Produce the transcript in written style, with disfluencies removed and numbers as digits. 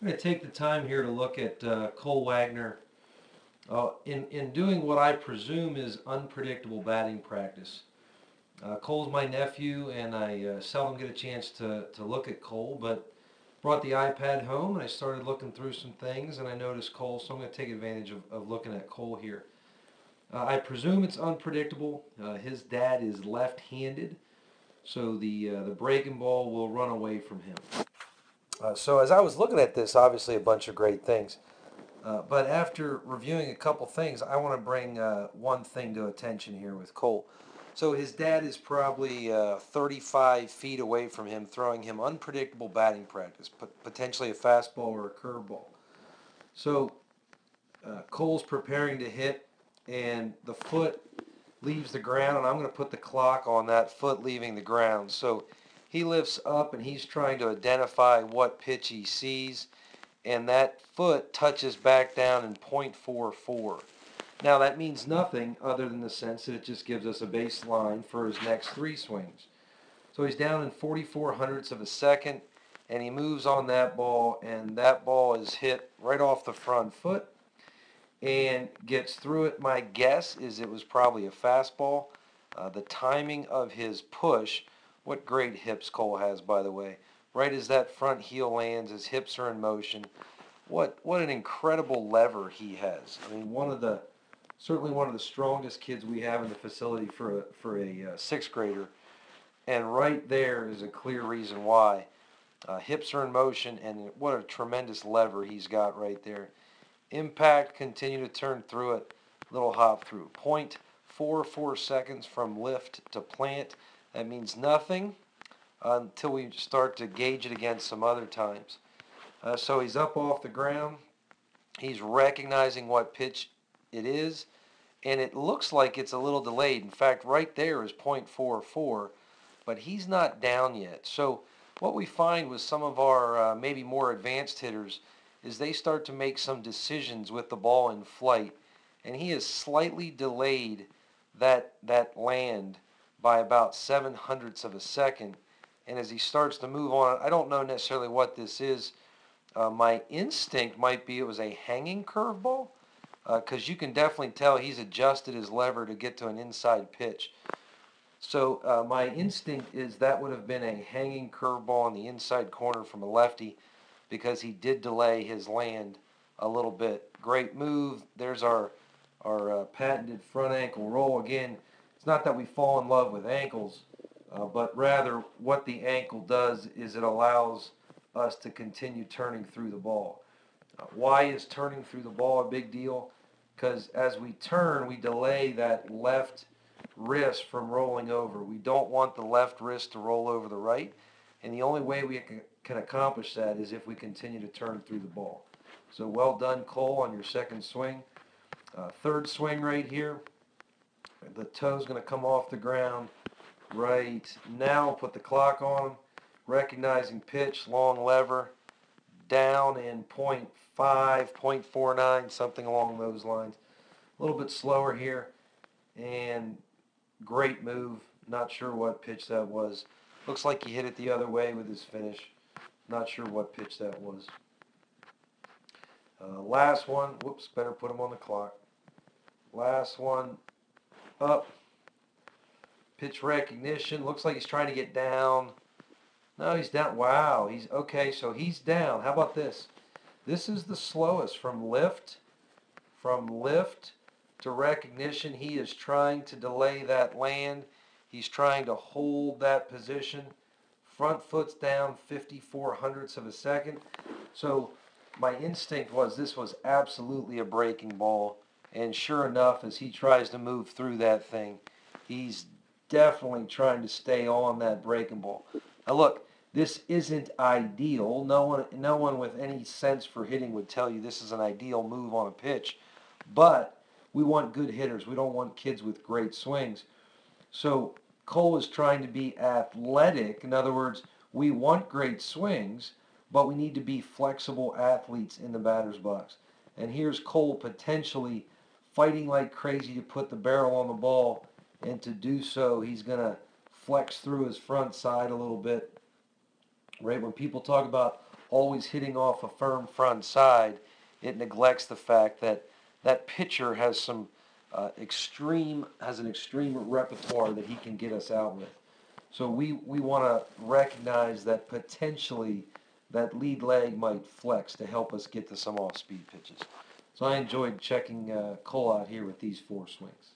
I'm going to take the time here to look at Cole Wagner in doing what I presume is unpredictable batting practice. Cole's my nephew, and I seldom get a chance to look at Cole, but brought the iPad home and I started looking through some things and I noticed Cole, so I'm going to take advantage of looking at Cole here. I presume it's unpredictable. His dad is left-handed, so the breaking ball will run away from him. So as I was looking at this, obviously a bunch of great things. But after reviewing a couple things, I want to bring one thing to attention here with Cole. So his dad is probably 35 feet away from him, throwing him unpredictable batting practice, potentially a fastball or a curveball. So Cole's preparing to hit, and the foot leaves the ground, and I'm going to put the clock on that foot leaving the ground. So he lifts up, and he's trying to identify what pitch he sees, and that foot touches back down in .44. Now that means nothing other than the sense that it just gives us a baseline for his next three swings. So he's down in 44 hundredths of a second, and he moves on that ball, and that ball is hit right off the front foot and gets through it. My guess is it was probably a fastball. The timing of his push, what great hips Cole has, by the way. Right as that front heel lands, his hips are in motion. What an incredible lever he has. I mean, certainly one of the strongest kids we have in the facility for a sixth grader, and right there is a clear reason why. Hips are in motion, and what a tremendous lever he's got right there. Impact, continue to turn through it. Little hop through. 0.44 seconds from lift to plant. That means nothing until we start to gauge it against some other times. So he's up off the ground. He's recognizing what pitch it is, and it looks like it's a little delayed. In fact, right there is .44, but he's not down yet. So what we find with some of our maybe more advanced hitters is they start to make some decisions with the ball in flight, and he has slightly delayed that land by about 7 hundredths of a second. And as he starts to move on, I don't know necessarily what this is. My instinct might be it was a hanging curveball, because you can definitely tell he's adjusted his lever to get to an inside pitch. So my instinct is that would have been a hanging curveball in the inside corner from a lefty, because he did delay his land a little bit. Great move. There's our patented front ankle roll. Again, it's not that we fall in love with ankles, but rather what the ankle does is it allows us to continue turning through the ball. Why is turning through the ball a big deal? Because as we turn, we delay that left wrist from rolling over. We don't want the left wrist to roll over the right, and the only way we can accomplish that is if we continue to turn through the ball. So well done, Cole, on your second swing. Third swing right here. The toe's going to come off the ground right now. Put the clock on. Recognizing pitch, long lever, down in .5, .49, something along those lines. A little bit slower here, and great move. Not sure what pitch that was. Looks like he hit it the other way with his finish. Not sure what pitch that was. Last one. Whoops, better put him on the clock. Last one up. Pitch recognition. Looks like he's trying to get down. No, he's down. Wow. He's okay. So he's down. How about this? This is the slowest from lift. From lift to recognition. He is trying to delay that land. He's trying to hold that position. Front foot's down 54 hundredths of a second. So my instinct was this was absolutely a breaking ball. And sure enough, as he tries to move through that thing, he's definitely trying to stay on that breaking ball. Now look, this isn't ideal. No one with any sense for hitting would tell you this is an ideal move on a pitch. But we want good hitters. We don't want kids with great swings. So Cole is trying to be athletic. In other words, we want great swings, but we need to be flexible athletes in the batter's box. And here's Cole potentially fighting like crazy to put the barrel on the ball, and to do so, he's going to flex through his front side a little bit. Right when people talk about always hitting off a firm front side, it neglects the fact that that pitcher has some has an extreme repertoire that he can get us out with. So we want to recognize that potentially that lead leg might flex to help us get to some off-speed pitches. So I enjoyed checking Cole out here with these 4 swings.